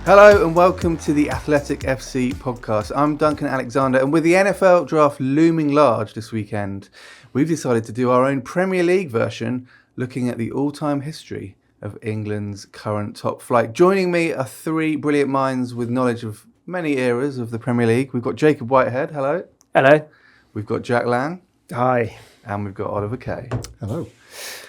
Hello and welcome to the Athletic FC podcast. I'm Duncan Alexander, and with the NFL draft looming large this weekend, we've decided to do our own Premier League version, looking at the all-time history of England's current top flight. Joining me are three brilliant minds with knowledge of many eras of the Premier League. We've got Jacob Whitehead. Hello. Hello. We've got Jack Lang. Hi. And we've got Oli Kay. Hello.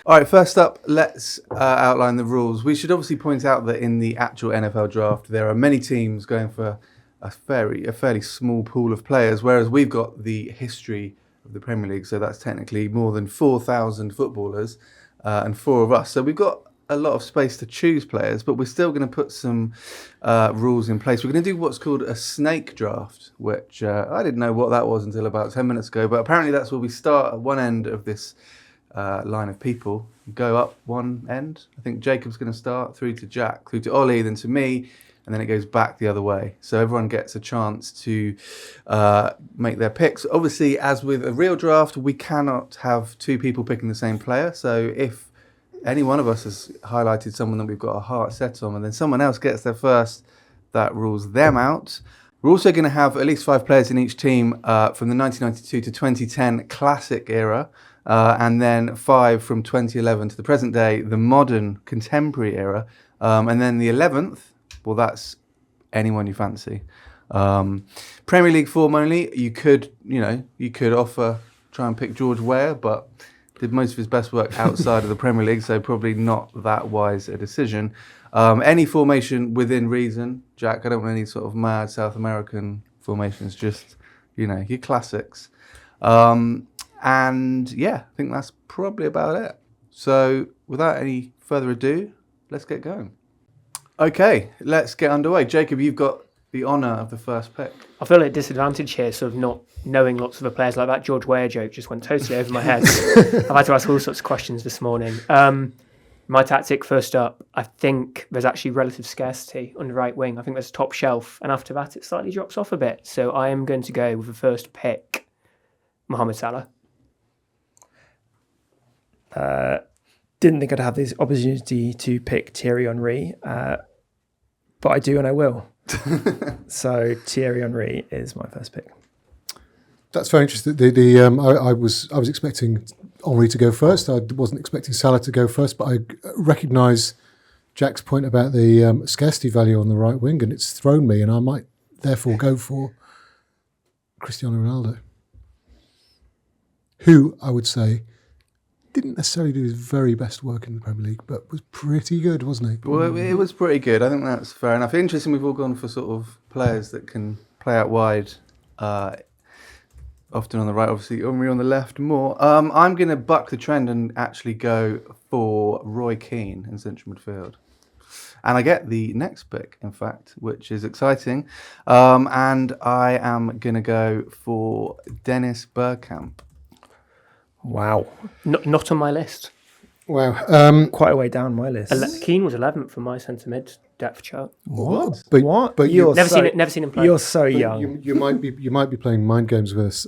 All right, first up, let's outline the rules. We should obviously point out that in the actual NFL draft, there are many teams going for a fairly small pool of players, whereas we've got the history of the Premier League, so that's technically more than 4,000 footballers and four of us. So we've got a lot of space to choose players, but we're still going to put some rules in place. We're going to do what's called a snake draft, which I didn't know what that was until about 10 minutes ago, but apparently that's where we start at one end of this line of people, go up one end. I think Jacob's going to start through to Jack, through to Oli, then to me, and then it goes back the other way. So everyone gets a chance to make their picks. Obviously, as with a real draft, we cannot have two people picking the same player. So if any one of us has highlighted someone that we've got our heart set on, and then someone else gets there first, that rules them out. We're also going to have at least 5 players in each team from the 1992 to 2010 classic era. And then 5 from 2011 to the present day, the modern contemporary era. And then the 11th, well, that's anyone you fancy. Premier League form only. You could try and pick George Weah, but did most of his best work outside of the Premier League, so probably not that wise a decision. Any formation within reason. Jack, I don't want any sort of mad South American formations, just, your classics. And yeah, I think that's probably about it. So without any further ado, let's get going. Okay, let's get underway. Jacob, you've got the honour of the first pick. I feel at a disadvantage here, sort of not knowing lots of the players. Like that George Weah joke just went totally over my head. I've had to ask all sorts of questions this morning. My tactic, first up, I think there's actually relative scarcity on the right wing. I think there's a top shelf, and after that it slightly drops off a bit. So I am going to go with the first pick, Mohamed Salah. Didn't think I'd have this opportunity to pick Thierry Henry, but I do and I will. So Thierry Henry is my first pick. That's very interesting. I was expecting Henry to go first. I wasn't expecting Salah to go first, but I recognise Jack's point about the scarcity value on the right wing, and it's thrown me, and I might therefore go for Cristiano Ronaldo, who I would say didn't necessarily do his very best work in the Premier League, but was pretty good, wasn't he? Well, it was pretty good. I think that's fair enough. Interesting, we've all gone for sort of players that can play out wide, often on the right, obviously Henry on the left more. I'm going to buck the trend and actually go for Roy Keane in central midfield. And I get the next pick, in fact, which is exciting. And I am going to go for Dennis Bergkamp. Wow. Not on my list. Wow. Quite a way down my list. Keane was 11th for my centre mid depth chart. What? What? But you're never seen him play. You're so young. You might be playing mind games with us.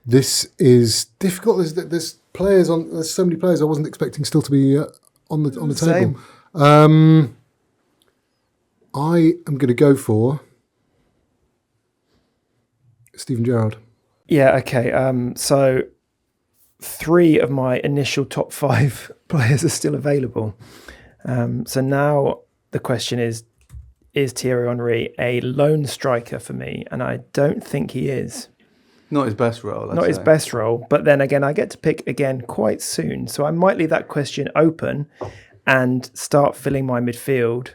This is difficult. There's players on. There's so many players I wasn't expecting still to be on the table. Same. I am going to go for Steven Gerrard. Yeah. Okay. So 3 of my initial top 5 players are still available. So now the question is Thierry Henry a lone striker for me? And I don't think he is. Not his best role, Not his best role. But then again, I get to pick again quite soon. So I might leave that question open and start filling my midfield.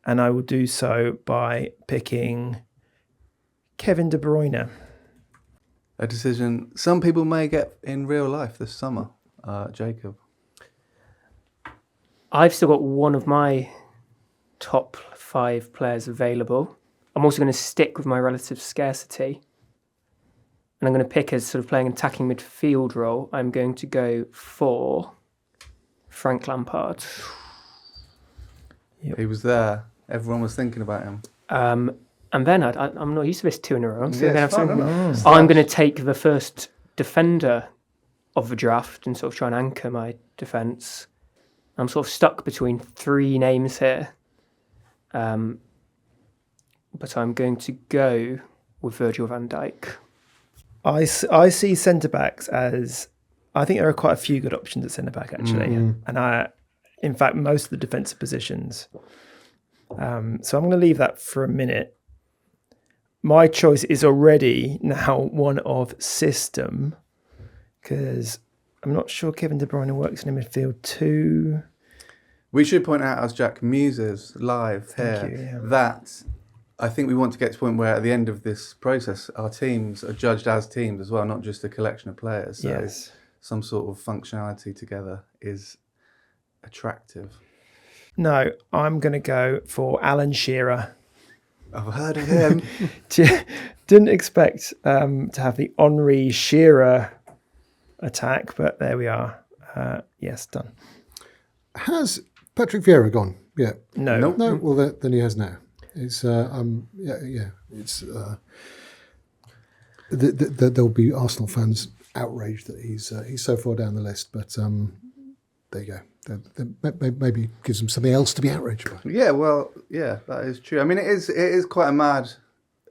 And I will do so by picking Kevin De Bruyne. A decision some people may get in real life this summer. Jacob. I've still got one of my top 5 players available. I'm also going to stick with my relative scarcity. And I'm going to pick as sort of playing an attacking midfield role. I'm going to go for Frank Lampard. He was there. Everyone was thinking about him. And then I'm not used to this 2 in a row. So Yeah, I'm going to take the first defender of the draft and sort of try and anchor my defence. I'm sort of stuck between 3 names here. but I'm going to go with Virgil van Dijk. I see centre backs as, I think there are quite a few good options at centre back actually, and in fact most of the defensive positions. So I'm going to leave that for a minute. My choice is already now one of system, because I'm not sure Kevin De Bruyne works in midfield too. We should point out, as Jack muses live here, that I think we want to get to a point where at the end of this process, our teams are judged as teams as well, not just a collection of players. So Yes. some sort of functionality together is attractive. No, I'm going to go for Alan Shearer. I've heard of him. Didn't expect to have the Henri Shearer attack, but there we are. Yes, done. Has Patrick Vieira gone? Yeah. No. Nope. No. Well, then he has now. It's It's there'll be Arsenal fans outraged that he's so far down the list, but there you go. That maybe gives them something else to be outraged by. Yeah, well, yeah, that is true. I mean, it is quite a mad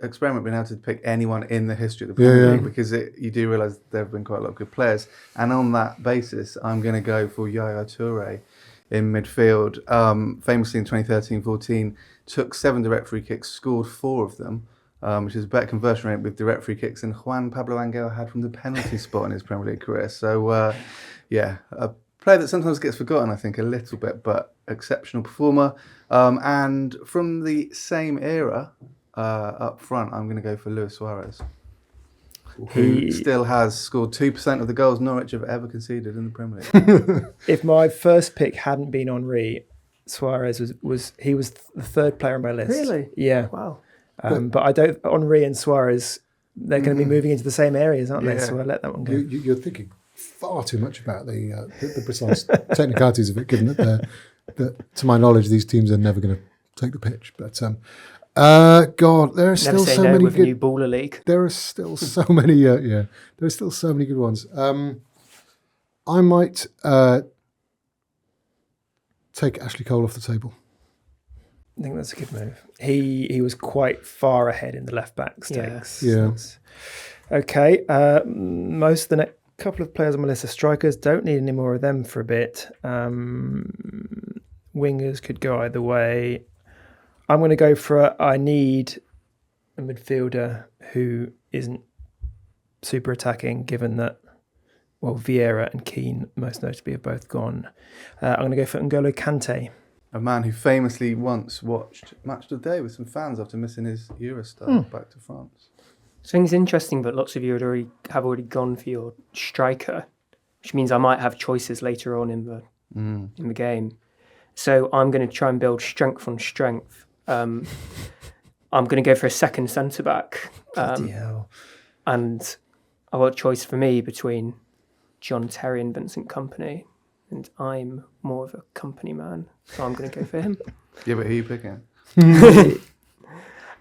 experiment being able to pick anyone in the history of the Premier League, because you do realise there have been quite a lot of good players. And on that basis, I'm going to go for Yaya Toure in midfield. Famously in 2013-14, took 7 direct free kicks, scored 4 of them, which is a better conversion rate with direct free kicks than Juan Pablo Angel had from the penalty spot in his Premier League career. So, a player that sometimes gets forgotten, I think, a little bit, but exceptional performer. And from the same era, up front, I'm going to go for Luis Suarez, who still has scored 2% of the goals Norwich have ever conceded in the Premier League. If my first pick hadn't been Henri, Suarez was the third player on my list. Really? Yeah. Wow. But I don't. Henri and Suarez, they're going to be moving into the same areas, aren't they? Yeah. So I let that one go. You're thinking far too much about the precise technicalities of it, given that to my knowledge, these teams are never going to take the pitch. But God, there are still Never say so no many with good. new baller league. There are still so many. There are still so many good ones. I might take Ashley Cole off the table. I think that's a good move. He was quite far ahead in the left back stakes. Yeah. Okay. Most of the next couple of players on my list are strikers. Don't need any more of them for a bit. Wingers could go either way. I'm going to go for I need a midfielder who isn't super attacking, given that, well, Vieira and Keane, most notably, have both gone. I'm going to go for N'Golo Kante. A man who famously once watched Match of the Day with some fans after missing his Eurostar back to France. I think it's interesting, but lots of you have already gone for your striker, which means I might have choices later on in the game. So I'm going to try and build strength on strength. I'm going to go for a second centre back, Bloody hell. and I've got a choice for me between John Terry and Vincent Kompany, and I'm more of a Company man, so I'm going to go for him. Yeah, but who are you picking?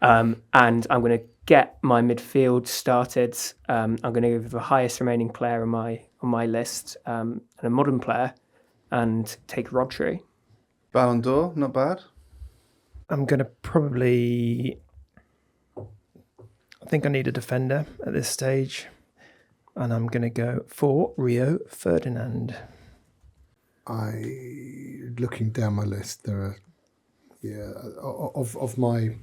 And I'm going to get my midfield started. I'm going to go with the highest remaining player on my list, and a modern player, and take Rodri. Ballon d'Or, not bad. I'm going to I think I need a defender at this stage, and I'm going to go for Rio Ferdinand. Looking down my list, there are of my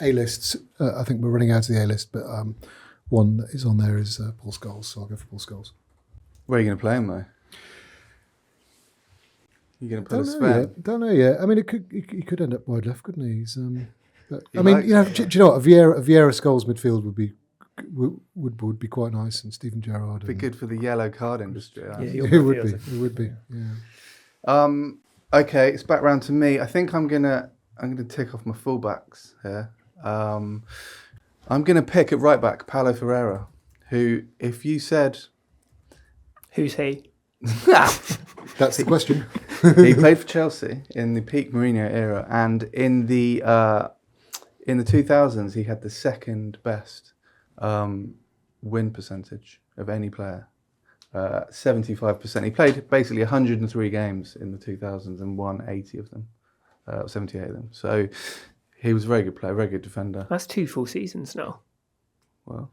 A lists. I think we're running out of the A list, but one that is on there is Paul Scholes, so I'll go for Paul Scholes. Where are you going to play him, though? You're going to put a Sven? Don't know yet. I mean, he could end up wide left, couldn't he? He's, but, He I mean, likes do you know what? A Vieira Scholes midfield would be quite nice, and Stephen Gerrard. Be good for the yellow card industry. Yeah, It would be. It would be. Yeah. Okay, it's back round to me. I think I'm gonna tick off my fullbacks here. I'm gonna pick at right back Paulo Ferreira, who, if you said Who's he? That's the question. he played for Chelsea in the peak Mourinho era, and in the 2000s he had the second best win percentage of any player. 75%. He played basically 103 games in the 2000s and won 80 of them, 78 of them. So He was a very good player, very good defender. That's 2 full seasons now. Well,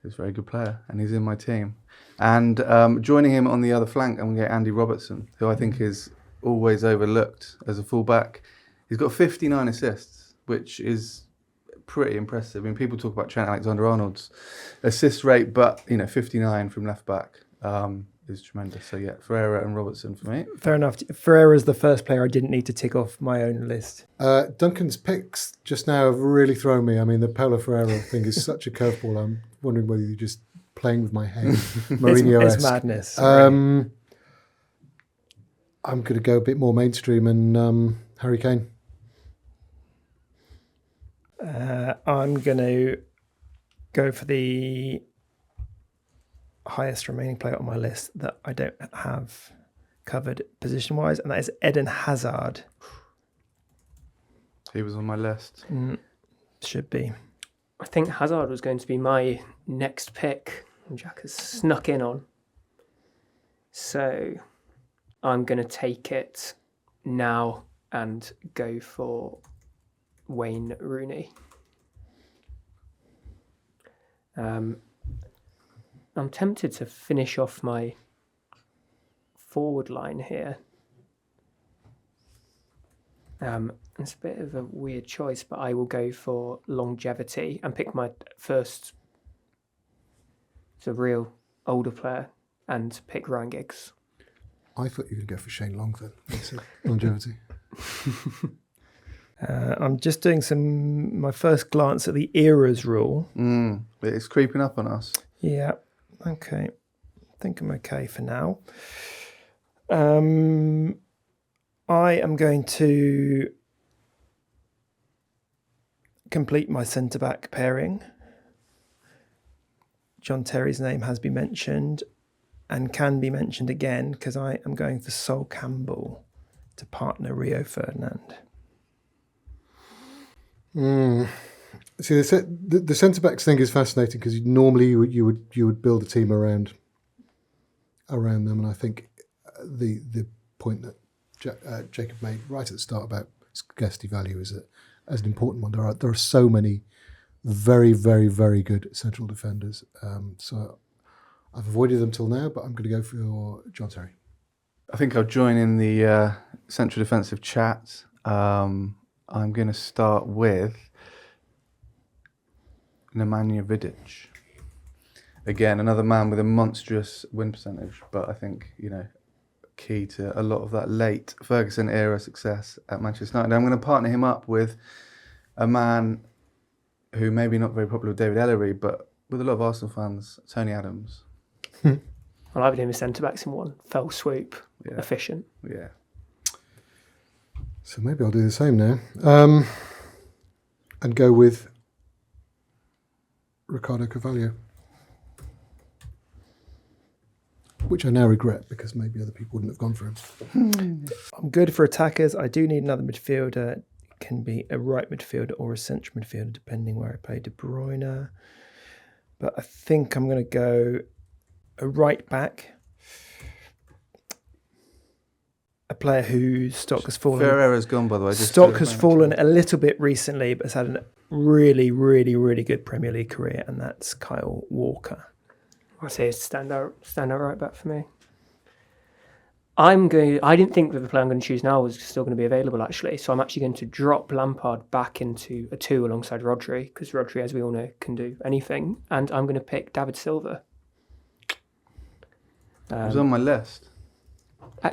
he's a very good player, and he's in my team. And joining him on the other flank, I'm going to get Andy Robertson, who I think is always overlooked as a fullback. He's got 59 assists, which is pretty impressive. I mean, people talk about Trent Alexander-Arnold's assist rate, but 59 from left back is tremendous. So yeah, Ferreira and Robertson for me. Fair enough. Ferreira's the first player I didn't need to tick off my own list. Duncan's picks just now have really thrown me. I mean, the Paulo Ferreira thing is such a curveball. I'm wondering whether you're just playing with my head. Mourinho-esque. It's madness. I'm going to go a bit more mainstream and Harry Kane. I'm going to go for the highest remaining player on my list that I don't have covered position-wise, and that is Eden Hazard. He was on my list. Should be. I think Hazard was going to be my next pick, and Jack has snuck in on. So I'm going to take it now and go for Wayne Rooney. I'm tempted to finish off my forward line here. It's a bit of a weird choice, but I will go for longevity and pick my first real older player and pick Ryan Giggs. I thought you were going to go for Shane Long then. Longevity. I'm just doing my first glance at the eras rule. It's creeping up on us. Yeah. Okay. I think I'm okay for now. I am going to complete my centre-back pairing. John Terry's name has been mentioned and can be mentioned again because I am going for Sol Campbell to partner Rio Ferdinand. See, the centre backs thing is fascinating because normally you would build a team around them, and I think the point that Jacob made right at the start about scarcity value is as an important one. There are so many very, very, very good central defenders. So I've avoided them till now, but I'm going to go for John Terry. I think I'll join in the central defensive chat. I'm going to start with Nemanja Vidic. Again, another man with a monstrous win percentage, but I think, key to a lot of that late Ferguson era success at Manchester United. I'm going to partner him up with a man who maybe not very popular with David Ellery, but with a lot of Arsenal fans, Tony Adams. Well, I've been doing the centre-backs in one fell swoop, efficient. Yeah. So maybe I'll do the same now. And go with Ricardo Carvalho. Which I now regret because maybe other people wouldn't have gone for him. I'm good for attackers. I do need another midfielder. It can be a right midfielder or a central midfielder, depending where I play De Bruyne. But I think I'm going to go a right back. A player whose stock has fallen. Ferreira's gone, by the way. Stock has fallen a little bit recently, but has had a really, really, really good Premier League career, and that's Kyle Walker. I say it's standout right back for me. I didn't think that the player I'm going to choose now was still going to be available, actually. So I'm actually going to drop Lampard back into a 2 alongside Rodri, because Rodri, as we all know, can do anything. And I'm going to pick David Silva. It was on my list.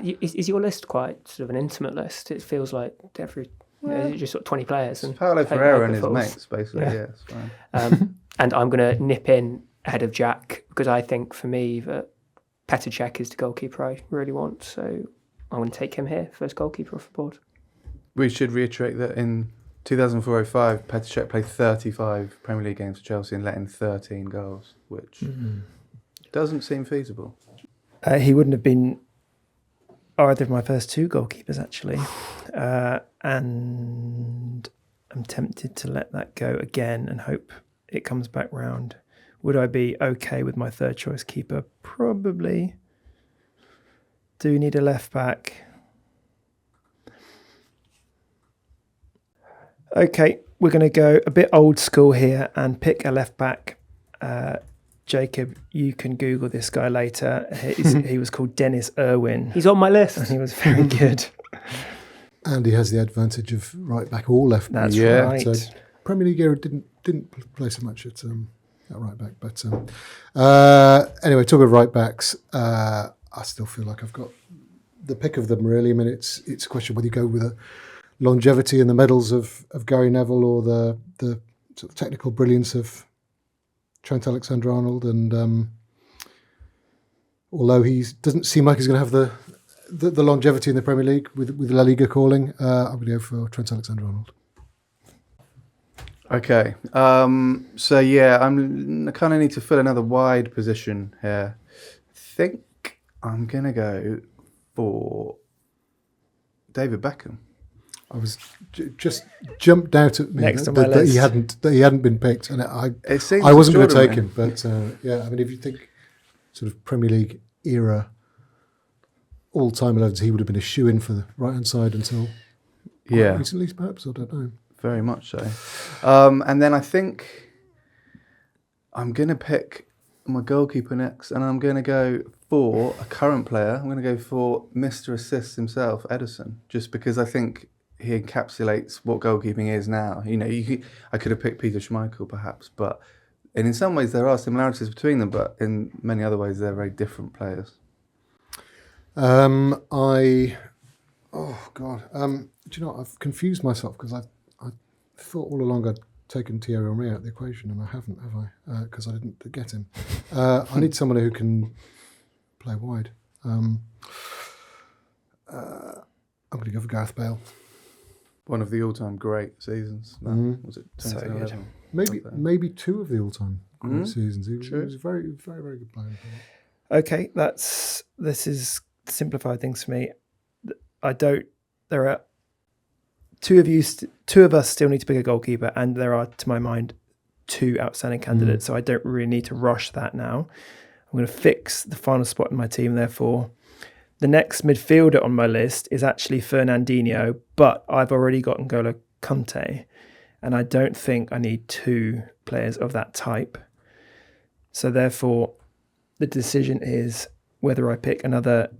Is your list quite sort of an intimate list? It feels like is it just sort of 20 players? And Paulo Ferreira and his mates, basically. Yeah, it's fine. And I'm going to nip in ahead of Jack because I think for me that Petr Cech is the goalkeeper I really want. So I'm going to take him here, first goalkeeper off the board. We should reiterate that in 2004-05, Petr Cech played 35 Premier League games for Chelsea and let in 13 goals, which doesn't seem feasible. He wouldn't have been either of my first 2 goalkeepers, actually. And I'm tempted to let that go again and hope it comes back round. Would I be okay with my third choice keeper? Probably. Do need a left back. Okay, we're going to go a bit old school here and pick a left back. Jacob, you can Google this guy later. He was called Dennis Irwin. He's on my list. And he was very good. And he has the advantage of right back or left back. That's Yeah. right. So Premier League era didn't play so much at right back. But anyway, talking of right backs, I still feel like I've got the pick of them, really. I mean, it's a question whether you go with the longevity and the medals of Gary Neville or the sort of technical brilliance of Trent Alexander-Arnold. And although he doesn't seem like he's going to have the longevity in the Premier League with La Liga calling, I'm going to go for Trent Alexander-Arnold. Okay. So yeah, I kind of need to fill another wide position here. I think I'm gonna go for David Beckham. I was just jumped out at me Next that, on my that list. he hadn't been picked, and I It wasn't going to take him. But yeah, I mean, if you think sort of Premier League era all time 11s, he would have been a shoe in for the right hand side until Yeah, recently, perhaps. I don't know. very much so. And then I think I'm gonna pick my goalkeeper next, and I'm gonna go for a current player. I'm gonna go for Mr. Assists himself, Edison, just because I think he encapsulates what goalkeeping is now. You know, I could have picked Peter Schmeichel perhaps, and in some ways there are similarities between them, but in many other ways they're very different players. Do you know what? I've confused myself because I thought all along I'd taken Thierry Henry out of the equation, and I haven't, have I? Because I didn't get him. I need someone who can play wide. I'm going to go for Gareth Bale. One of the all-time great seasons. No, was it So 2011? Maybe two of the all-time great seasons. He True. was a very, very, very good player. Okay, this is simplified things for me. There are two of us still need to pick a goalkeeper, and there are, to my mind, two outstanding candidates. So I don't really need to rush that now. I'm going to fix the final spot in my team. Therefore, the next midfielder on my list is actually Fernandinho, but I've already got N'Golo Kante, and I don't think I need two players of that type. So therefore, the decision is whether I pick another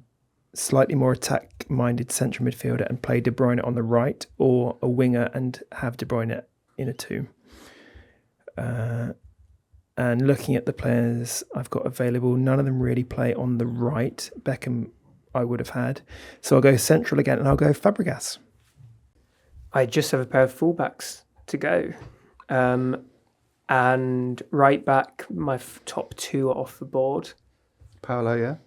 slightly more attack-minded central midfielder and play De Bruyne on the right, or a winger and have De Bruyne in a two. And looking at the players I've got available, none of them really play on the right. Beckham I would have had. So I'll go central again, and I'll go Fabregas. I just have a pair of fullbacks to go. And right back, my top two are off the board. Paolo, yeah?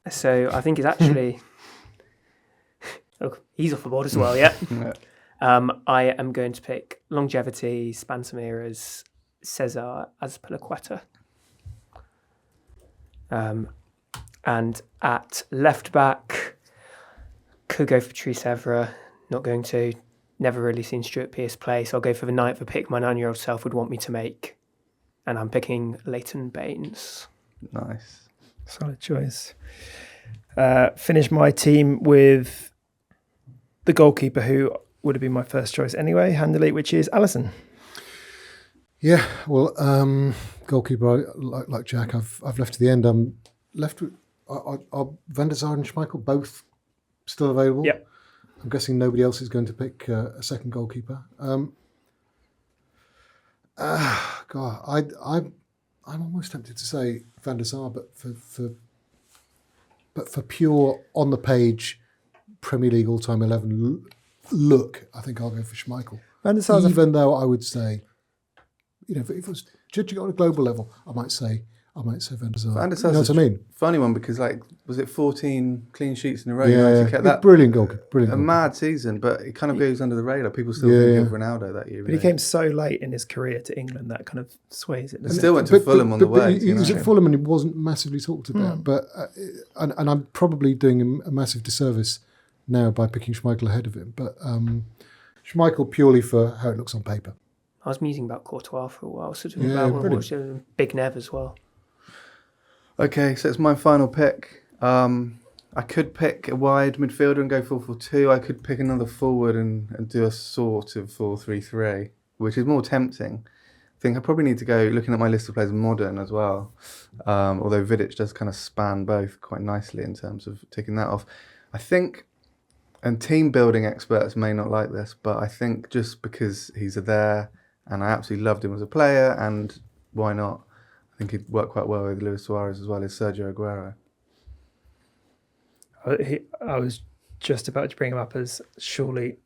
So I think it's actually... oh, he's off the board as well, yeah. Yeah. I am going to pick longevity, Spansamira's Cesar Azpilicueta. And at left back, could go for Patrice Evra. Not going to. Never really seen Stuart Pearce play, so I'll go for the pick my 9-year-old self would want me to make. And I'm picking Leighton Baines. Nice. Solid choice. Finish my team with the goalkeeper who would have been my first choice anyway, handily, which is Alisson. Yeah, well, goalkeeper like Jack, I've left to the end. I'm left with are Van der Sar and Schmeichel both still available? Yep. I'm guessing nobody else is going to pick a second goalkeeper. God, I'm almost tempted to say Van der Sar, but for pure on the page Premier League all-time 11 look, I think I'll go for Schmeichel. Van der Sar's even though I would say, you know, if it was judging on a global level, I might say Van der Sar. Van der You know Sar's what I mean? funny one because, like, was it 14 clean sheets in a row? Yeah, He kept that brilliant goalkeeper. a mad season, but it kind of goes under the radar. People still Yeah, think yeah. of Ronaldo that year. But he came so late in his career to England that kind of sways it. And doesn't still it? went to Fulham on the way. He was at Fulham and he wasn't massively talked about. But and I'm probably doing him a massive disservice now by picking Schmeichel ahead of him. But Schmeichel purely for how it looks on paper. I was musing about Courtois for a while, sort of Yeah, about when I brilliant. watched Big Nev as well. Okay, so it's my final pick. I'm I could pick a wide midfielder and go 4-4-2. I could pick another forward and do a sort of 4-3-3, which is more tempting. I think I probably need to go, looking at my list of players, modern as well. Although Vidic does kind of span both quite nicely in terms of ticking that off. I think, and team building experts may not like this, but I think just because he's there and I absolutely loved him as a player, and why not? I think he'd work quite well with Luis Suarez as well as Sergio Aguero. I was just about to bring him up as surely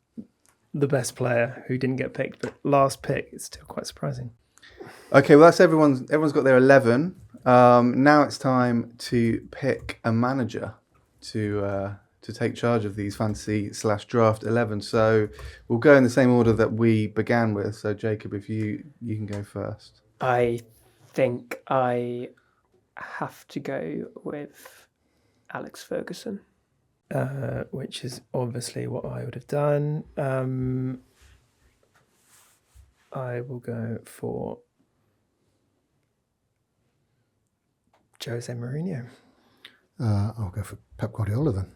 the best player who didn't get picked, but last pick is still quite surprising. Okay, well, that's everyone's got their 11. Now it's time to pick a manager to take charge of these fantasy/draft 11. So we'll go in the same order that we began with. So Jacob, if you can go first. I think I have to go with Alex Ferguson. Which is obviously what I would have done. I will go for Jose Mourinho. I'll go for Pep Guardiola then.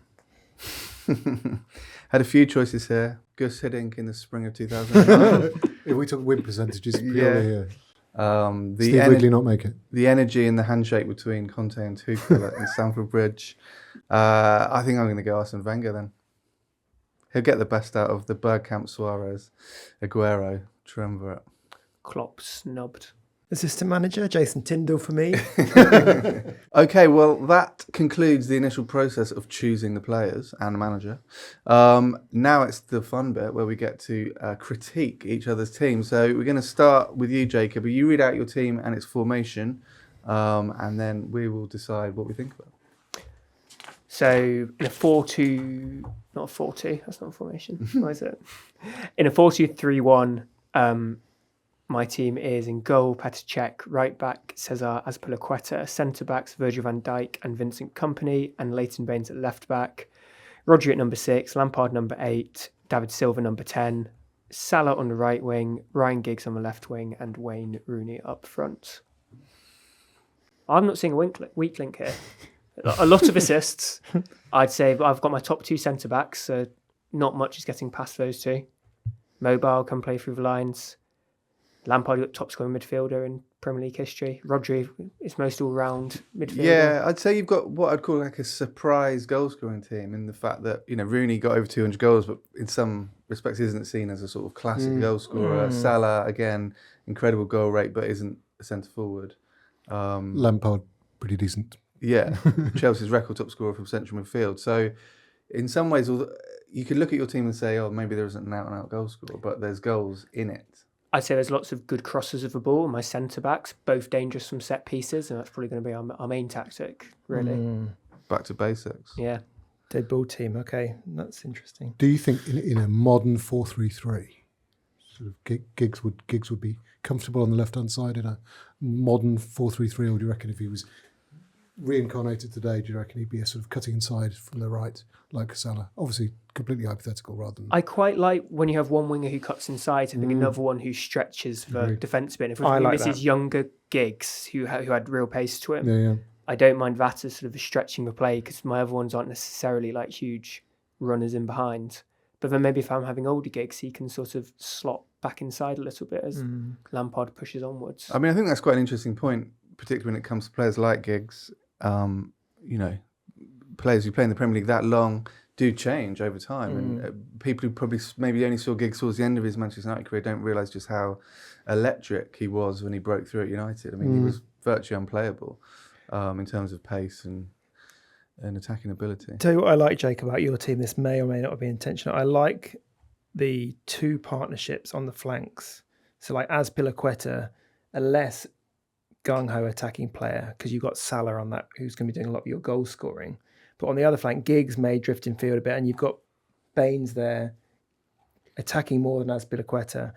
Had a few choices here. Gus Hiddink in the spring of 2009. If we took win percentages, purely, The Steve Wigley not make it. The energy and the handshake between Conte and Tuchel at Stamford Bridge. I think I'm going to go Arsene Wenger then. He'll get the best out of the Bergkamp, Suarez, Aguero triumvirate. Klopp snubbed. Assistant manager, Jason Tyndall for me. Okay, well, that concludes the initial process of choosing the players and the manager. Now it's the fun bit where we get to critique each other's team. So we're going to start with you, Jacob. You read out your team and its formation, and then we will decide what we think about it. So in a 4-2, not a 4-2, that's not a formation. What is it? In a 4-2-3-1, my team is in goal, Petr Cech, right back, Cesar Azpilicueta, centre backs, Virgil van Dijk and Vincent Kompany, and Leighton Baines at left back, Rodri at number 6, Lampard number 8, David Silva number 10, Salah on the right wing, Ryan Giggs on the left wing, and Wayne Rooney up front. I'm not seeing a weak link here. A lot of assists, I'd say, but I've got my top 2 centre backs, so not much is getting past those 2. Mobile, can play through the lines. Lampard, top scoring midfielder in Premier League history. Rodri is most all-round midfielder. Yeah, I'd say you've got what I'd call like a surprise goal-scoring team in the fact that, Rooney got over 200 goals, but in some respects isn't seen as a sort of classic goal scorer. Salah, again, incredible goal rate, but isn't a centre-forward. Lampard, pretty decent. Yeah, Chelsea's record top scorer from central midfield. So in some ways, you could look at your team and say, oh, maybe there isn't an out-and-out goal scorer, but there's goals in it. I'd say there's lots of good crosses of the ball. My centre-backs, both dangerous from set pieces, and that's probably going to be our main tactic, really. Back to basics. Yeah. Dead ball team, okay, that's interesting. Do you think in a modern 4-3-3, sort of Giggs would be comfortable on the left-hand side in a modern 4-3-3, or do you reckon if he was reincarnated today, do you reckon he'd be a sort of cutting inside from the right like Salah? Obviously, completely hypothetical rather than... I quite like when you have one winger who cuts inside, having another one who stretches the defence bit. If this is younger Giggs who had real pace to him, Yeah. I don't mind that as sort of a stretching the play because my other ones aren't necessarily like huge runners in behind. But then maybe if I'm having older Giggs, he can sort of slot back inside a little bit as Lampard pushes onwards. I mean, I think that's quite an interesting point, particularly when it comes to players like Giggs. Players who play in the Premier League that long do change over time. And people who probably maybe only saw Giggs towards the end of his Manchester United career don't realise just how electric he was when he broke through at United. I mean, he was virtually unplayable in terms of pace and attacking ability. Tell you what I like, Jake, about your team. This may or may not be intentional. I like the 2 partnerships on the flanks. So like Azpilicueta, a less gung-ho attacking player because you've got Salah on that who's going to be doing a lot of your goal scoring. But on the other flank, Giggs may drift in field a bit and you've got Baines there attacking more than Azpilicueta.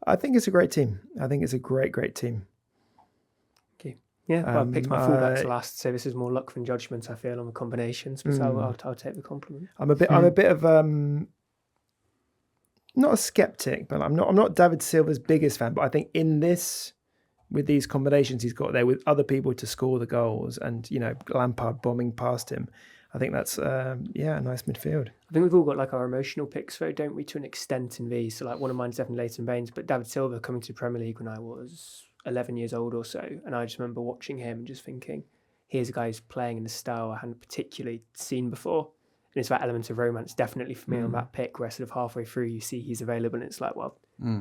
I think it's a great team. I think it's a great team. Okay. Yeah, well, I picked my fullbacks last, so this is more luck than judgment, I feel, on the combinations. But I'll take the compliment. I'm a bit of not a skeptic, but I'm not David Silva's biggest fan, but I think in this, with these combinations he's got there with other people to score the goals and, Lampard bombing past him, I think that's a nice midfield. I think we've all got like our emotional picks though, don't we, to an extent in these. So like one of mine's definitely Leighton Baines, but David Silva coming to the Premier League when I was 11 years old or so, and I just remember watching him and just thinking, here's a guy who's playing in a style I hadn't particularly seen before. And it's that element of romance definitely for me on that pick, where sort of halfway through you see he's available and it's like, well,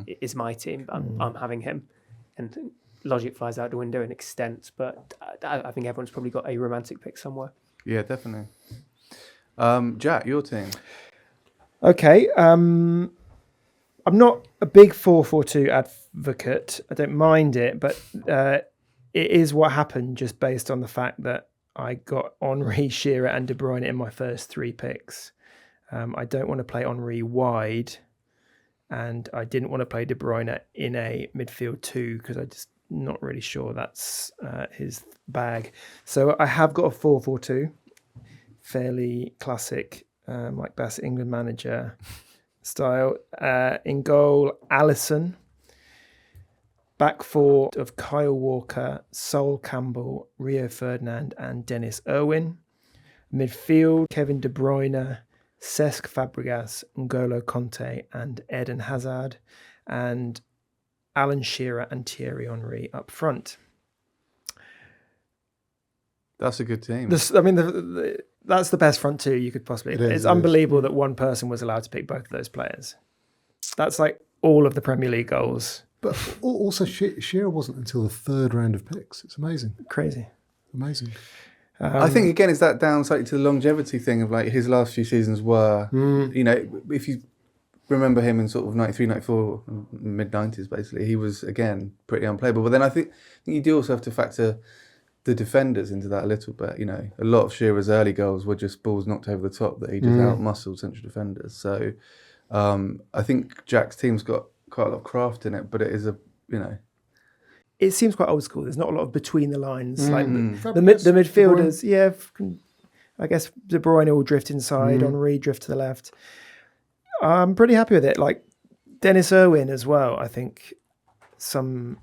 it is my team, but I'm having him. And logic flies out the window in extent, but I think everyone's probably got a romantic pick somewhere. Yeah, definitely. Jack, your team. Okay. I'm not a big 4-4-2 advocate. I don't mind it, but it is what happened just based on the fact that I got Henry, Shearer and De Bruyne in my first 3 picks. I don't want to play Henry wide, and I didn't want to play De Bruyne in a midfield 2 because I'm just not really sure that's his bag. So I have got a 4-4-2, fairly classic, Mike Bassett, England manager style. In goal, Alisson. Back 4 of Kyle Walker, Sol Campbell, Rio Ferdinand and Dennis Irwin. Midfield, Kevin De Bruyne, Cesc Fabregas, N'Golo Conte and Eden Hazard. And Alan Shearer and Thierry Henry up front. That's a good team. That's the best front 2 you could possibly. It's unbelievable that one person was allowed to pick both of those players. That's like all of the Premier League goals. But also, Shearer wasn't until the 3rd round of picks. It's amazing. Crazy. Amazing. I think, again, is that down slightly to the longevity thing of like his last few seasons were, if you remember him in sort of 93, 94, mid-90s, basically, he was, again, pretty unplayable. But then I think you do also have to factor the defenders into that a little bit. A lot of Shearer's early goals were just balls knocked over the top that he just out-muscled central defenders. So I think Jack's team's got quite a lot of craft in it, but it is it seems quite old school. There's not a lot of between the lines. Like the midfielders, I guess De Bruyne will drift inside, Henry drift to the left. I'm pretty happy with it. Like Dennis Irwin as well. I think some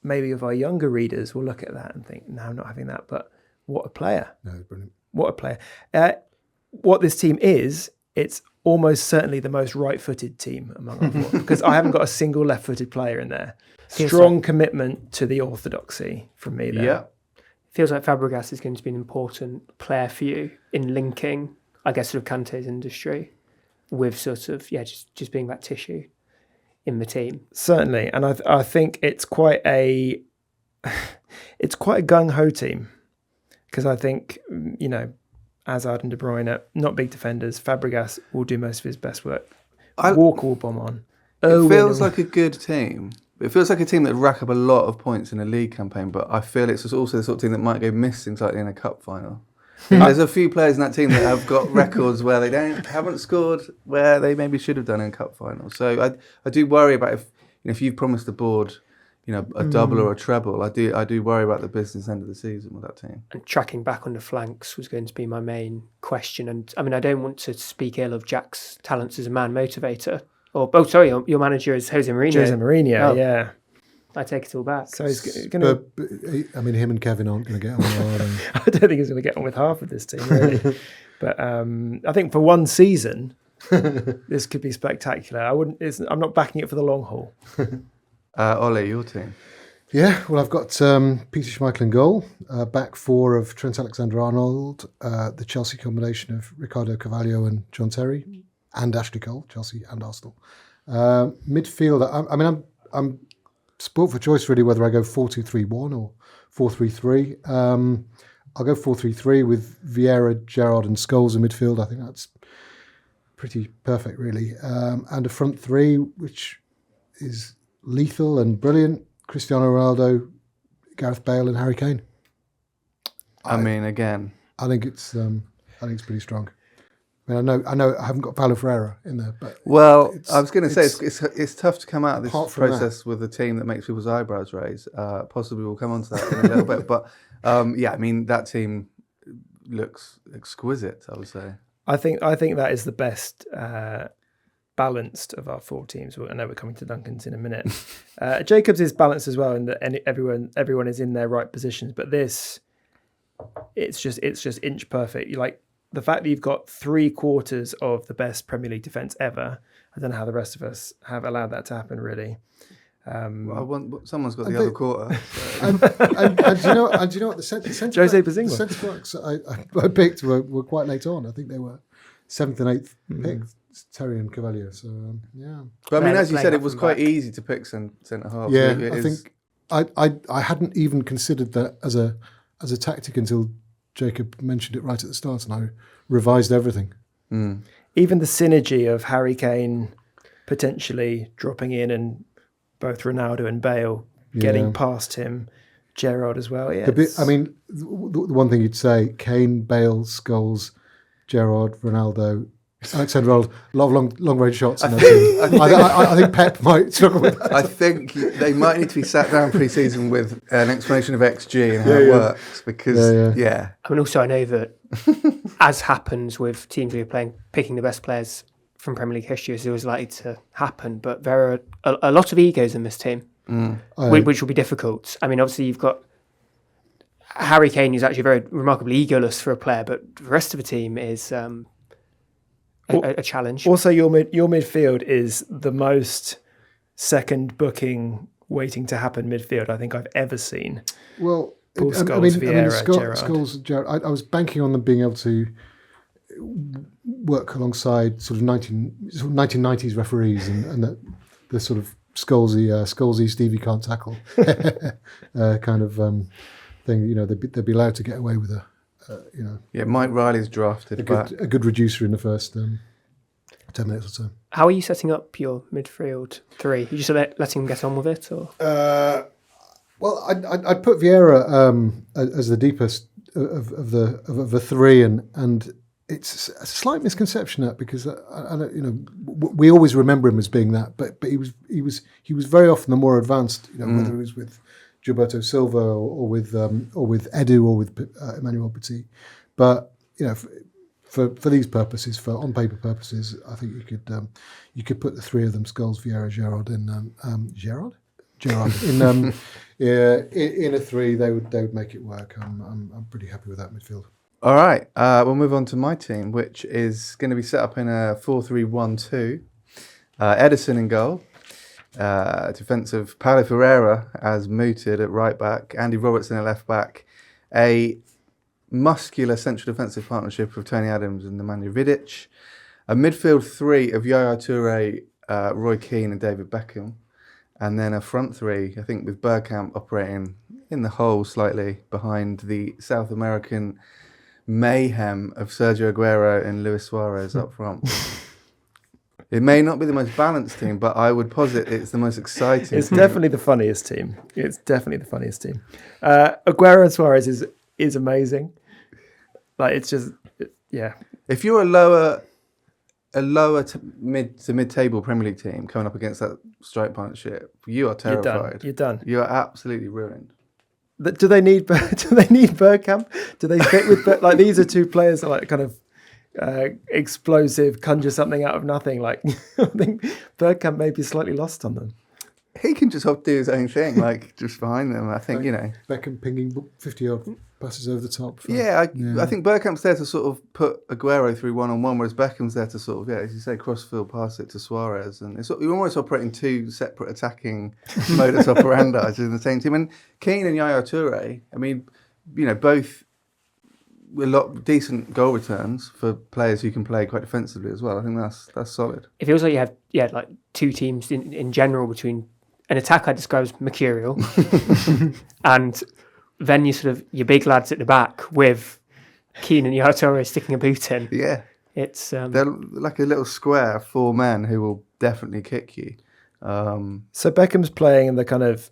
maybe of our younger readers will look at that and think, no, I'm not having that. But what a player. No, brilliant. What a player. What this team is, it's almost certainly the most right-footed team among our 4, because I haven't got a single left-footed player in there. Strong commitment to the orthodoxy from me there. Yeah. Feels like Fabregas is going to be an important player for you in linking, I guess, sort of Kante's industry with sort of, just being that tissue in the team. Certainly. And I think it's quite a gung-ho team, because I think, Hazard and De Bruyne, not big defenders. Fabregas will do most of his best work. Walker will bomb on. It feels like a good team. It feels like a team that would rack up a lot of points in a league campaign, but I feel it's also the sort of team that might go missing slightly in a cup final. There's a few players in that team that have got records where they haven't scored where they maybe should have done in cup finals. So I do worry about if you've promised the board a double or a treble, I do worry about the business end of the season with that team. And tracking back on the flanks was going to be my main question. And I mean, I don't want to speak ill of Jack's talents as a man motivator. Your manager is Jose Mourinho. Yeah. I take it all back. So he's going to... But, him and Kevin aren't going to get on well, are they? I don't think he's going to get on with half of this team, really. But I think for one season, this could be spectacular. I'm not backing it for the long haul. Oli, your team. Yeah, well, I've got Peter Schmeichel in goal, back 4 of Trent Alexander-Arnold, the Chelsea combination of Ricardo Carvalho and John Terry, and Ashley Cole, Chelsea and Arsenal. Midfield, I'm sport for choice really whether I go 4-2-3-1 or 4-3-3. I'll go 4-3-3 with Vieira, Gerrard and Scholes in midfield. I think that's pretty perfect really. And a front 3 which is lethal and brilliant. Cristiano Ronaldo, Gareth Bale and Harry Kane. I think it's pretty strong. I know I haven't got Paulo Ferreira in there, but I was going to say it's tough to come out of this process with a team that makes people's eyebrows raise. Possibly we'll come on to that in a little bit, but that team looks exquisite, I would say. I think that is the best balanced of our 4 teams. I know we're coming to Duncan's in a minute. Jacobs is balanced as well in that everyone is in their right positions, but this it's just inch perfect. You like the fact that you've got 3/4 of the best Premier League defence ever, I don't know how the rest of us have allowed that to happen, really. Someone's got the other quarter. So. and do you know what the centre Jose Bazingua. The centre backs I picked were quite late on. I think they were 7th and 8th picked, Terry and Cavalier. So yeah. But I mean, as you said, it was quite easy to pick centre half. Yeah, I think I hadn't even considered that as a tactic until Jacob mentioned it right at the start, and I revised everything. Even the synergy of Harry Kane potentially dropping in and both Ronaldo and Bale getting past him, Gerrard as well. Yeah, I mean, the one thing you'd say: Kane, Bale, Scholes, Gerrard, Ronaldo, Alexander-Arnold, a lot of long range shots. I think Pep might struggle with that. I think they might need to be sat down pre-season with an explanation of XG and how it works, because I mean, also I know that as happens with teams who are picking the best players from Premier League history, is always likely to happen. But there are a lot of egos in this team, which will be difficult. I mean, obviously you've got Harry Kane, who's actually very remarkably egoless for a player, but the rest of the team is a challenge. Also, your midfield is the most second booking waiting to happen midfield I think I've ever seen. Well, Paul Scholes, Vieira, Gerrard. Scholes, Gerrard. I was banking on them being able to work alongside sort of 1990s referees and the sort of Scholesy Stevie can't tackle kind of thing. You know, they'd be allowed to get away with Mike Riley's drafted a good reducer in the first 10 minutes or so. How are you setting up your midfield three? You just letting him get on with it, or? Well, I'd put Vieira as the deepest of the three, and it's a slight misconception that, because we always remember him as being that, but he was very often the more advanced. Whether it was with Gilberto Silva or with Edu or with Emmanuel Petit, but for these purposes, for on paper purposes, I think you could put the three of them, Scholes, Vieira, Gerrard in Gerrard in a three. They would make it work. I'm pretty happy with that midfield. All right, we'll move on to my team, which is going to be set up in a 4-3-1-2. Edison in goal. Defensive Paulo Ferreira as mooted at right back. Andy Robertson at left back. A muscular central defensive partnership of Tony Adams and Nemanja Vidic. A midfield three of Yaya Toure, Roy Keane and David Beckham. And then a front three, I think, with Bergkamp operating in the hole slightly behind the South American mayhem of Sergio Aguero and Luis Suarez up front. It may not be the most balanced team, but I would posit it's the most exciting. It's definitely the funniest team. Aguero and Suarez is amazing. Like, it's just, yeah. If you're a lower to mid-table Premier League team coming up against that strike partnership, you are terrified. You're done. You are absolutely ruined. Do they need Bergkamp? Do they fit with like, these are two players that are like kind of explosive, conjure something out of nothing. Like, I think Bergkamp may be slightly lost on them. He can just do his own thing, like just behind them. I think Beckham pinging 50-yard passes over the top. I think Bergkamp's there to sort of put Aguero through one-on-one, whereas Beckham's there to sort of, as you say, cross-field pass it to Suarez. And you're almost operating two separate attacking modus operandi in the same team. And Keane and Yaya Toure, I mean, both a lot decent goal returns for players who can play quite defensively as well. I think that's solid. It feels like you have like two teams in general between an attack I describe as mercurial and then your big lads at the back with Keane and Yaya Toure sticking a boot in. Yeah. It's they're like a little square of four men who will definitely kick you. So Beckham's playing in the kind of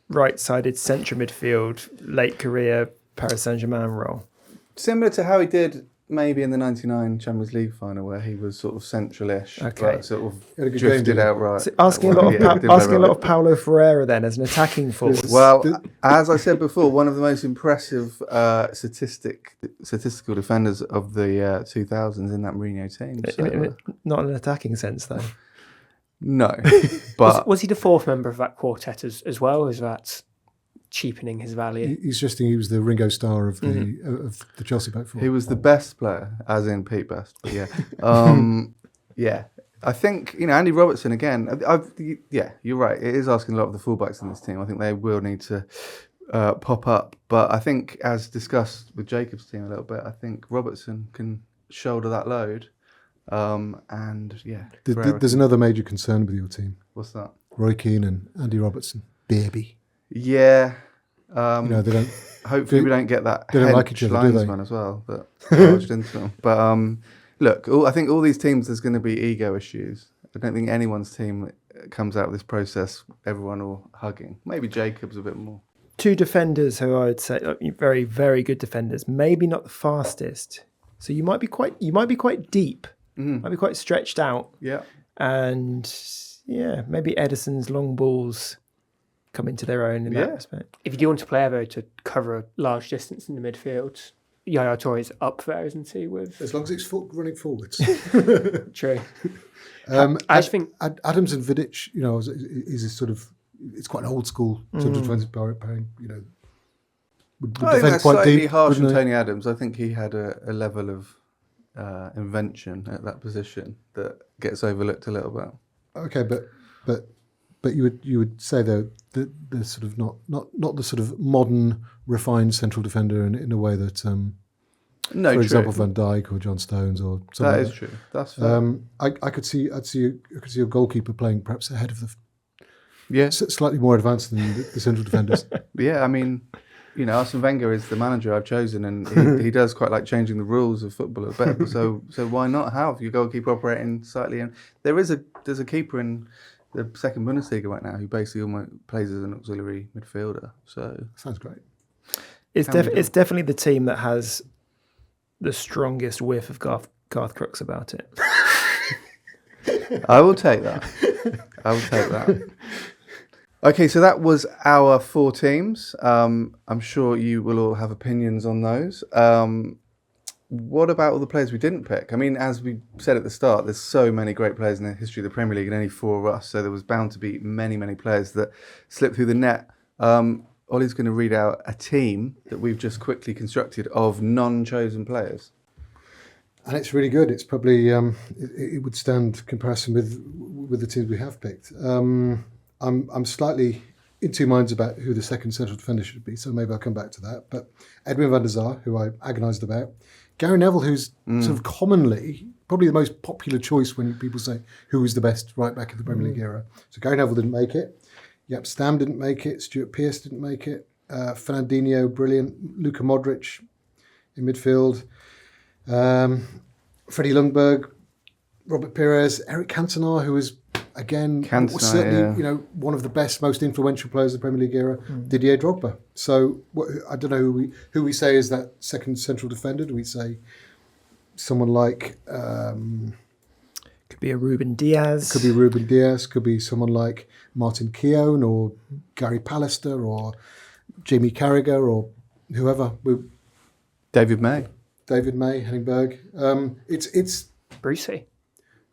right-sided central midfield, late career Paris Saint-Germain role. Similar to how he did maybe in the 99 Champions League final, where he was sort of central-ish, but sort of drifted out right. So asking a lot of Paulo Ferreira then as an attacking force. Well, as I said before, one of the most impressive statistical defenders of the 2000s in that Mourinho team. So, not in an attacking sense, though. No, but was he the fourth member of that quartet as well? Or is that cheapening his value. He's suggesting he was the Ringo Starr of the Chelsea back four. He was the best player, as in Pete Best. But yeah, yeah. I think Andy Robertson again. You're right. It is asking a lot of the fullbacks in this team. I think they will need to pop up. But I think, as discussed with Jacob's team a little bit, I think Robertson can shoulder that load. There's another major concern with your team. What's that? Roy Keane and Andy Robertson, baby. Yeah. They don't. Hopefully, we don't get that. They don't like each other, do they? One as well, but barged into them. But look, I think all these teams, there's going to be ego issues. I don't think anyone's team comes out of this process, everyone all hugging. Maybe Jacobs a bit more. Two defenders who I would say very, very good defenders. Maybe not the fastest. So you might be quite deep. Might be quite stretched out. Yeah. And maybe Edison's long balls come into their own in that respect. If you do want to play though to cover a large distance in the midfield, Yaya Touré's up there, isn't he? As long as it's running forwards. True. I think Adams and Vidic, is a sort of, it's quite an old school sort of defensive pairing. Would I think that's quite slightly deep, harsh on wouldn't Tony Adams. I think he had a level of invention at that position that gets overlooked a little bit. Okay, but you would say though that they're sort of not the sort of modern refined central defender in a way that for example Van Dijk or John Stones or something. That is true. That's fair. I could see a goalkeeper playing perhaps ahead of the slightly more advanced than the central defenders. Yeah, I mean, Arsene Wenger is the manager I've chosen, and he does quite like changing the rules of football a bit. So why not have your goalkeeper operating slightly? And there's a keeper in the second Bundesliga right now who basically almost plays as an auxiliary midfielder. So sounds great. It's definitely the team that has the strongest whiff of Garth Crooks about it. I will take that. Okay, so that was our 4 teams. I'm sure you will all have opinions on those. What about all the players we didn't pick? I mean, as we said at the start, there's so many great players in the history of the Premier League and only 4 of us, so there was bound to be many, many players that slipped through the net. Ollie's going to read out a team that we've just quickly constructed of non-chosen players. And it's really good. It's probably it would stand comparison with the teams we have picked. I'm slightly in two minds about who the second central defender should be, so maybe I'll come back to that. But Edwin van der Sar, who I agonised about. Gary Neville, who's sort of commonly probably the most popular choice when people say who was the best right back in the Premier League era. So Gary Neville didn't make it. Jaap Stam didn't make it. Stuart Pearce didn't make it. Fernandinho, brilliant. Luka Modric in midfield. Freddie Ljungberg, Robert Pires, Eric Cantona, who was again was certainly one of the best, most influential players of the Premier League era. Didier Drogba. So I don't know who we say is that second central defender. Do we say someone like? Could be a Ruben Diaz. Could be someone like Martin Keown or Gary Pallister or Jamie Carragher or whoever. David May, Henningberg. It's Brucey.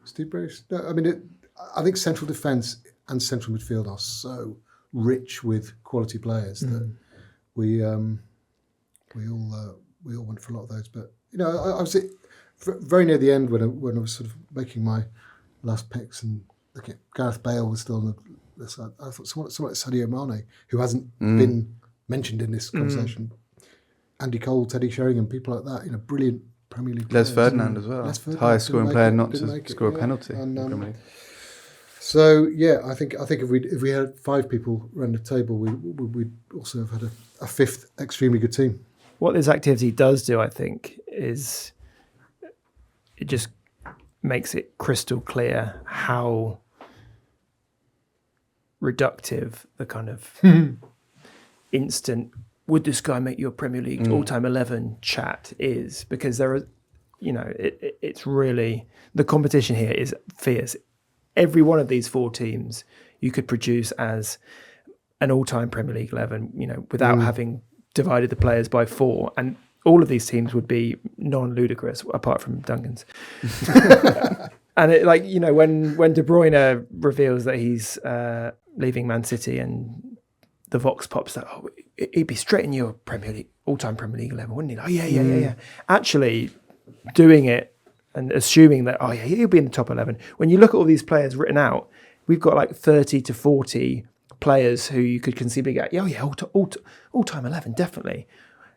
Steve Bruce. No, I mean, I think central defence and central midfield are so rich with quality players that we all went for a lot of those. But I was very near the end when I was sort of making my last picks and looking at Gareth Bale was still on the side. I thought someone like Sadio Mane, who hasn't been mentioned in this conversation. Andy Cole, Teddy Sheringham, people like that, brilliant Premier League players. Les Ferdinand as well. Highest scoring player not to score a penalty. And, so I think if we had 5 people around the table, we'd also have had a 5th extremely good team. What this activity does do, I think, is it just makes it crystal clear how reductive the kind of instant would this guy make your Premier League all-time 11 chat is, because there are, it's really, the competition here is fierce. Every one of these 4 teams you could produce as an all-time Premier League 11, without having divided the players by 4. And all of these teams would be non-ludicrous, apart from Duncan's. And when De Bruyne reveals that he's leaving Man City and the Vox pops that, he'd be straight in your Premier League, all-time Premier League 11, wouldn't he? Like, yeah. Actually, doing it and assuming that, he'll be in the top 11. When you look at all these players written out, we've got like 30 to 40 players who you could conceivably get, all-time 11, definitely.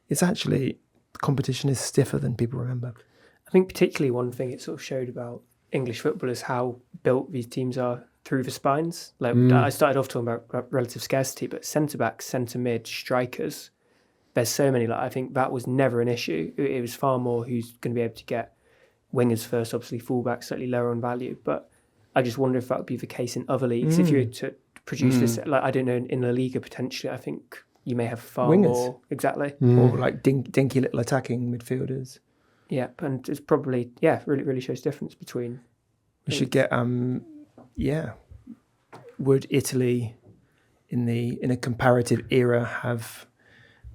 It's actually, the competition is stiffer than people remember. I think particularly one thing it sort of showed about English football is how built these teams are through the spines. Like I started off talking about relative scarcity, but centre-backs, centre-mid, strikers, there's so many. Like I think that was never an issue. It was far more who's going to be able to get wingers first, obviously fullbacks slightly lower on value. But I just wonder if that would be the case in other leagues. If you were to produce this, like I don't know, in La Liga potentially, I think you may have far wingers. More. Exactly. Or like dinky little attacking midfielders. Yeah, and it's probably, really shows difference between. We should get, would Italy in a comparative era have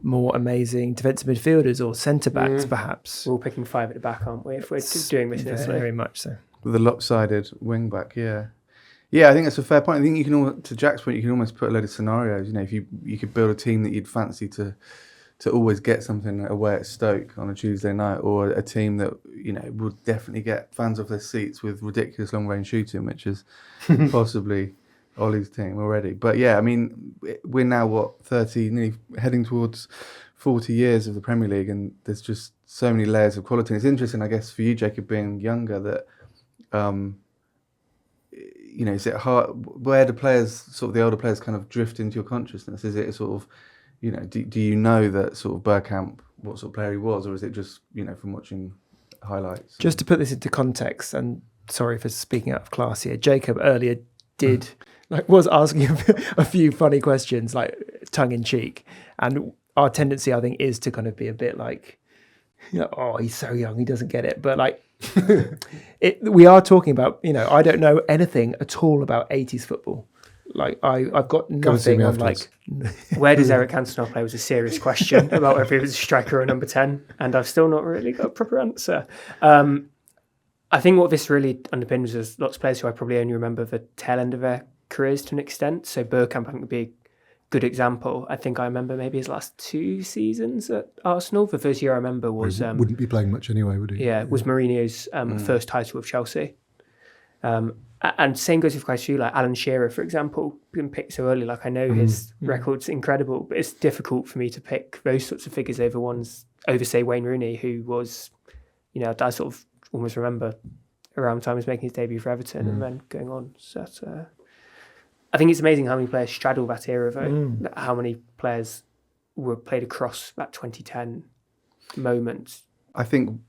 more amazing defensive midfielders or centre backs, perhaps? We're all picking 5 at the back, aren't we? If we're doing this in Italy. Very much so. With a lopsided wing back, yeah. Yeah, I think that's a fair point. I think you can, to Jack's point, you can almost put a load of scenarios. You know, if you could build a team that you'd fancy to always get something away at Stoke on a Tuesday night, or a team that, you know, would definitely get fans off their seats with ridiculous long-range shooting, which is possibly Oli's team already. But yeah, I mean, we're now, 30, nearly heading towards 40 years of the Premier League, and there's just so many layers of quality. And it's interesting, I guess, for you, Jacob, being younger, that, you know, is it hard, where do players, sort of the older players, kind of drift into your consciousness? Is it a sort of, you know, do you know that sort of Bergkamp, what sort of player he was, or is it just, you know, from watching highlights? Just to put this into context, and sorry for speaking out of class here, Jacob earlier was asking a few funny questions, like tongue in cheek, and our tendency, I think, is to kind of be a bit like, you know, oh, he's so young, he doesn't get it. But like, we are talking about, you know, I don't know anything at all about 80s football. Like I've got nothing on like. Where does Eric Cantona play was a serious question about whether he was a striker or number 10, and I've still not really got a proper answer. I think what this really underpins is lots of players who I probably only remember the tail end of their careers to an extent. So Bergkamp, I think, would be a good example. I think I remember maybe his last 2 seasons at Arsenal. The first year I remember was wouldn't be playing much anyway, would he? Yeah, was Mourinho's first title with Chelsea. And same goes with guys who, like Alan Shearer, for example, been picked so early. Like I know his record's incredible, but it's difficult for me to pick those sorts of figures over say Wayne Rooney, who was, you know, I sort of almost remember around the time he was making his debut for Everton and then going on. So I think it's amazing how many players straddle that era, though. How many players were played across that 2010 moment. I think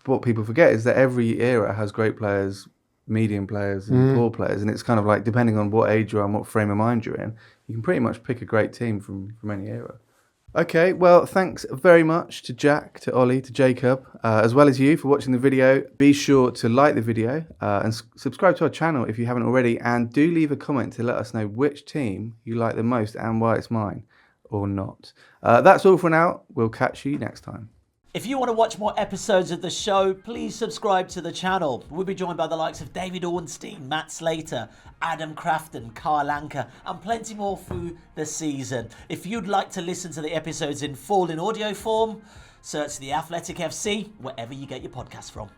what people forget is that every era has great players, medium players and poor players, and it's kind of like, depending on what age you are and what frame of mind you're in, you can pretty much pick a great team from any era. Okay, well, thanks very much to Jack, to Oli, to Jacob, as well as you for watching the video. Be sure to like the video and subscribe to our channel if you haven't already, and do leave a comment to let us know which team you like the most and why it's mine or not. That's all for now. We'll catch you next time. If you want to watch more episodes of the show, please subscribe to the channel. We'll be joined by the likes of David Ornstein, Matt Slater, Adam Crafton, Carl Anker, and plenty more through the season. If you'd like to listen to the episodes in full in audio form, search The Athletic FC wherever you get your podcasts from.